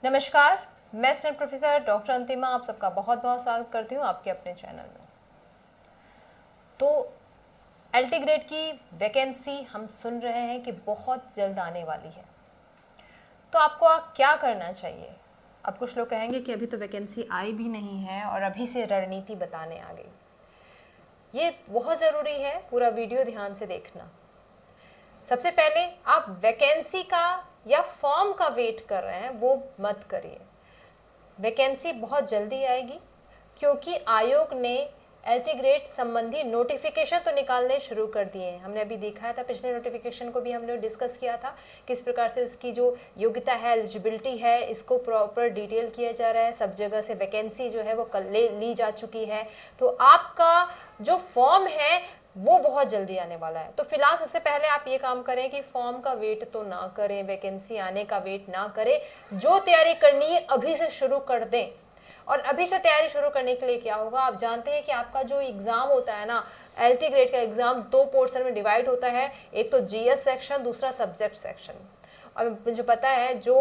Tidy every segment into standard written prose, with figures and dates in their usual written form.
नमस्कार, मैं student professor doctor अंतिमा आप सबका बहुत बहुत स्वागत करती हूँ आपके अपने चैनल में। तो एलटी ग्रेड की वैकेंसी हम सुन रहे हैं कि बहुत जल्द आने वाली है, तो आपको क्या करना चाहिए। अब कुछ लोग कहेंगे कि अभी तो वैकेंसी आई भी नहीं है और अभी से रणनीति बताने आ गई। ये बहुत ज़रूरी है, पूरा वीडियो ध्यान से देखना। सबसे पहले आप वैकेंसी का या फॉर्म का वेट कर रहे हैं वो मत करिए। वैकेंसी बहुत जल्दी आएगी क्योंकि आयोग ने एलटी ग्रेड संबंधी नोटिफिकेशन तो निकालने शुरू कर दिए हैं। हमने अभी देखा था, पिछले नोटिफिकेशन को भी हमने डिस्कस किया था किस प्रकार से उसकी जो योग्यता है, एलिजिबिलिटी है, इसको प्रॉपर डिटेल किया जा रहा है। सब जगह से वैकेंसी जो है वो ली जा चुकी है। तो आपका जो फॉर्म है वो बहुत जल्दी आने वाला है। तो फिलहाल सबसे पहले आप ये काम करें कि फॉर्म का वेट तो ना करें, वैकेंसी आने का वेट ना करें। जो तैयारी करनी है अभी से शुरू कर दें। और अभी से तैयारी शुरू करने के लिए क्या होगा, आप जानते हैं कि आपका जो एग्जाम होता है ना, एलटी ग्रेड का एग्जाम 2 पोर्शन में डिवाइड होता है। एक तो जीएस सेक्शन, दूसरा सब्जेक्ट सेक्शन। और मुझे पता है जो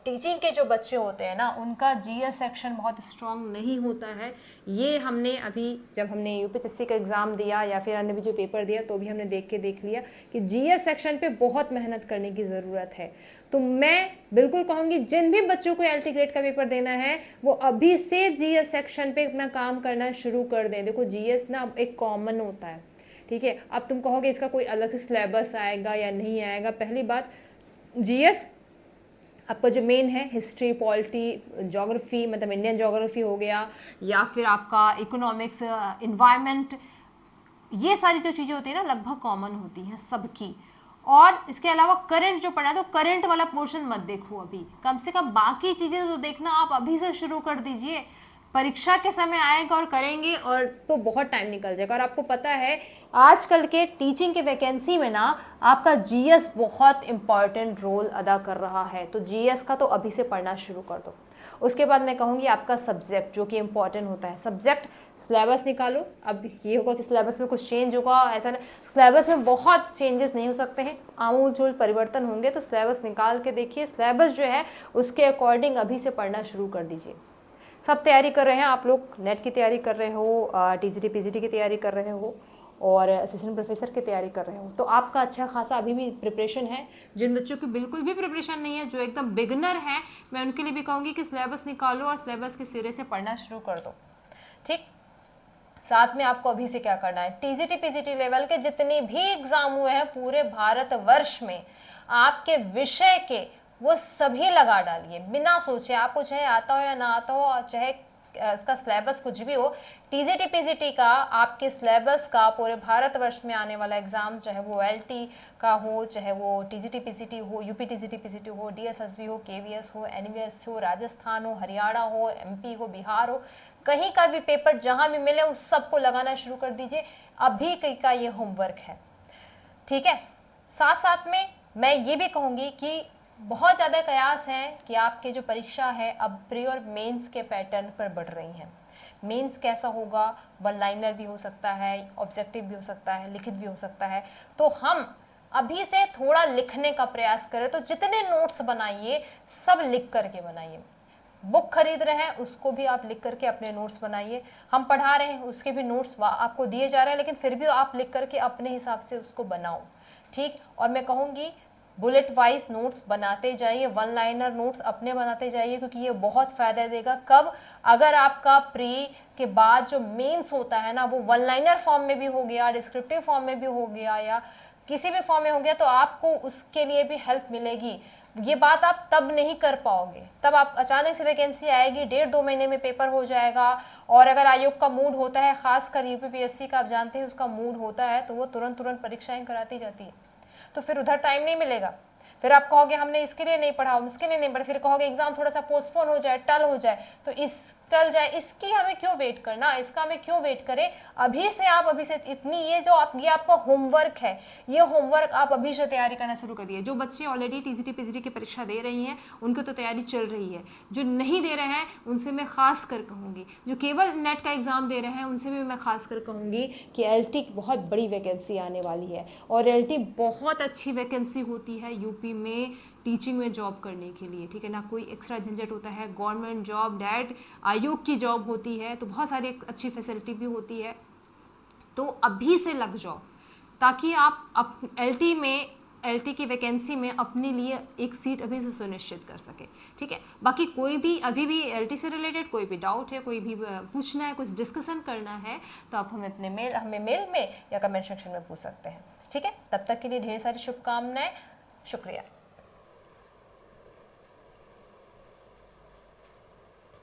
टीचिंग के जो बच्चे होते हैं ना, उनका जीएस सेक्शन बहुत स्ट्रांग नहीं होता है। ये हमने अभी जब हमने यूपीएससी का एग्ज़ाम दिया या फिर अन्य भी जो पेपर दिया तो भी हमने देख लिया कि जीएस सेक्शन पे बहुत मेहनत करने की ज़रूरत है। तो मैं बिल्कुल कहूँगी जिन भी बच्चों को एलटी ग्रेड का पेपर देना है वो अभी से जीएस सेक्शन पे अपना काम करना शुरू कर दें। देखो जीएस ना एक कॉमन होता है, ठीक है। अब तुम कहोगे इसका कोई अलग से सिलेबस आएगा या नहीं आएगा। पहली बात, जीएस आपका जो मेन है हिस्ट्री, पॉलिटी, ज्योग्राफी, मतलब इंडियन ज्योग्राफी हो गया, या फिर आपका इकोनॉमिक्स, इन्वायरमेंट, ये सारी जो चीज़ें होती है ना लगभग कॉमन होती हैं सबकी। और इसके अलावा करंट जो पढ़ा है तो करंट वाला पोर्शन मत देखो अभी, कम से कम बाकी चीज़ें तो देखना आप अभी से शुरू कर दीजिए। परीक्षा के समय आएगा और करेंगे और तो बहुत टाइम निकल जाएगा। और आपको पता है आजकल के टीचिंग के वैकेंसी में ना आपका जीएस बहुत इंपॉर्टेंट रोल अदा कर रहा है। तो जीएस का तो अभी से पढ़ना शुरू कर दो। उसके बाद मैं कहूँगी आपका सब्जेक्ट जो कि इम्पॉर्टेंट होता है, सब्जेक्ट सिलेबस निकालो। अब ये होगा कि सिलेबस में कुछ चेंज होगा, ऐसा नहीं, सिलेबस में बहुत चेंजेस नहीं हो सकते हैं, आमूल चूल परिवर्तन होंगे। तो सिलेबस निकाल के देखिए, सिलेबस जो है उसके अकॉर्डिंग अभी से पढ़ना शुरू कर दीजिए। सब तैयारी कर रहे हैं आप लोग, नेट की तैयारी कर रहे हो, टीजीटी पीजीटी की तैयारी कर रहे हो और असिस्टेंट प्रोफेसर की तैयारी कर रहे हो, तो आपका अच्छा खासा अभी भी प्रिपरेशन है। जिन बच्चों की बिल्कुल भी प्रिपरेशन नहीं है, जो एकदम बिगनर है, मैं उनके लिए भी कहूँगी कि सिलेबस निकालो और सिलेबस के सिरे से पढ़ना शुरू कर दो, ठीक। साथ में आपको अभी से क्या करना है, टीजीटी पीजीटी लेवल के जितने भी एग्जाम हुए हैं पूरे भारतवर्ष में, आपके विषय के वो सभी लगा डालिए बिना सोचे। आपको चाहे आता हो या ना आता हो, चाहे इसका सिलेबस कुछ भी हो, टीजीटी पीजीटी का आपके सिलेबस का पूरे भारतवर्ष में आने वाला एग्जाम, चाहे वो एलटी का हो, चाहे वो टीजीटी पीजीटी हो, यूपी टीजीटी पीजीटी हो, डीएसएसबी हो, केवीएस हो, एनवीएस हो, राजस्थान हो, हरियाणा हो, एमपी हो, बिहार हो, कहीं का भी पेपर जहां भी मिले उस सबको लगाना शुरू कर दीजिए। अभी कहीं का ये होमवर्क है, ठीक है। साथ साथ में मैं ये भी कहूँगी कि बहुत ज़्यादा कयास हैं कि आपके जो परीक्षा है अब प्री और मेंस के पैटर्न पर बढ़ रही हैं। मेंस कैसा होगा, वन लाइनर भी हो सकता है, ऑब्जेक्टिव भी हो सकता है, लिखित भी हो सकता है। तो हम अभी से थोड़ा लिखने का प्रयास करें। तो जितने नोट्स बनाइए सब लिख करके बनाइए। बुक खरीद रहे हैं उसको भी आप लिख करके अपने नोट्स बनाइए। हम पढ़ा रहे हैं उसके भी नोट्स आपको दिए जा रहे हैं, लेकिन फिर भी आप लिख करके अपने हिसाब से उसको बनाओ, ठीक। और मैं कहूँगी बुलेट वाइज नोट्स बनाते जाइए, वन लाइनर नोट्स अपने बनाते जाइए, क्योंकि ये बहुत फ़ायदा देगा। कब, अगर आपका प्री के बाद जो मेंस होता है ना वो वन लाइनर फॉर्म में भी हो गया, डिस्क्रिप्टिव फॉर्म में भी हो गया, या किसी भी फॉर्म में हो गया, तो आपको उसके लिए भी हेल्प मिलेगी। ये बात आप तब नहीं कर पाओगे, तब आप अचानक से वैकेंसी आएगी, 1.5-2 महीने में पेपर हो जाएगा। और अगर आयोग का मूड होता है, खासकर यूपीपीएससी का, आप जानते हैं उसका मूड होता है, तो वो तुरंत परीक्षाएं कराती जाती है। तो फिर उधर टाइम नहीं मिलेगा। फिर आप कहोगे हमने इसके लिए नहीं पढ़ा, उसके लिए नहीं पढ़ा, फिर कहोगे एग्जाम थोड़ा सा पोस्टपोन हो जाए, टल हो जाए, तो इस टल जाए, इसकी हमें क्यों वेट करना, इसका हमें क्यों वेट करें। अभी से आप अभी से इतनी ये आपका होमवर्क है, ये होमवर्क आप अभी से तैयारी करना शुरू कर दिए। जो बच्चे ऑलरेडी टीजीटी पीजीटी की परीक्षा दे रही हैं उनकी तो तैयारी चल रही है, जो नहीं दे रहे हैं उनसे मैं खास कर कहूँगी, जो केवल नेट का एग्जाम दे रहे हैं उनसे भी मैं खास कर कहूँगी कि एलटी बहुत बड़ी वैकेंसी आने वाली है। और एलटी बहुत अच्छी वैकेंसी होती है यूपी में, टीचिंग में जॉब करने के लिए, ठीक है ना, कोई एक्स्ट्रा झंझट होता है, गवर्नमेंट जॉब, डायरेक्ट आयोग की जॉब होती है, तो बहुत सारी अच्छी फैसिलिटी भी होती है। तो अभी से लग जाओ ताकि आप एलटी की वैकेंसी में अपने लिए एक सीट अभी से सुनिश्चित कर सके, ठीक है। बाकी कोई भी अभी भी एलटी से रिलेटेड कोई भी डाउट है, कोई भी पूछना है, कुछ डिस्कशन करना है, तो आप हमें मेल में या कमेंट सेक्शन में पूछ सकते हैं, ठीक है। तब तक के लिए ढेर सारी शुभकामनाएं, शुक्रिया।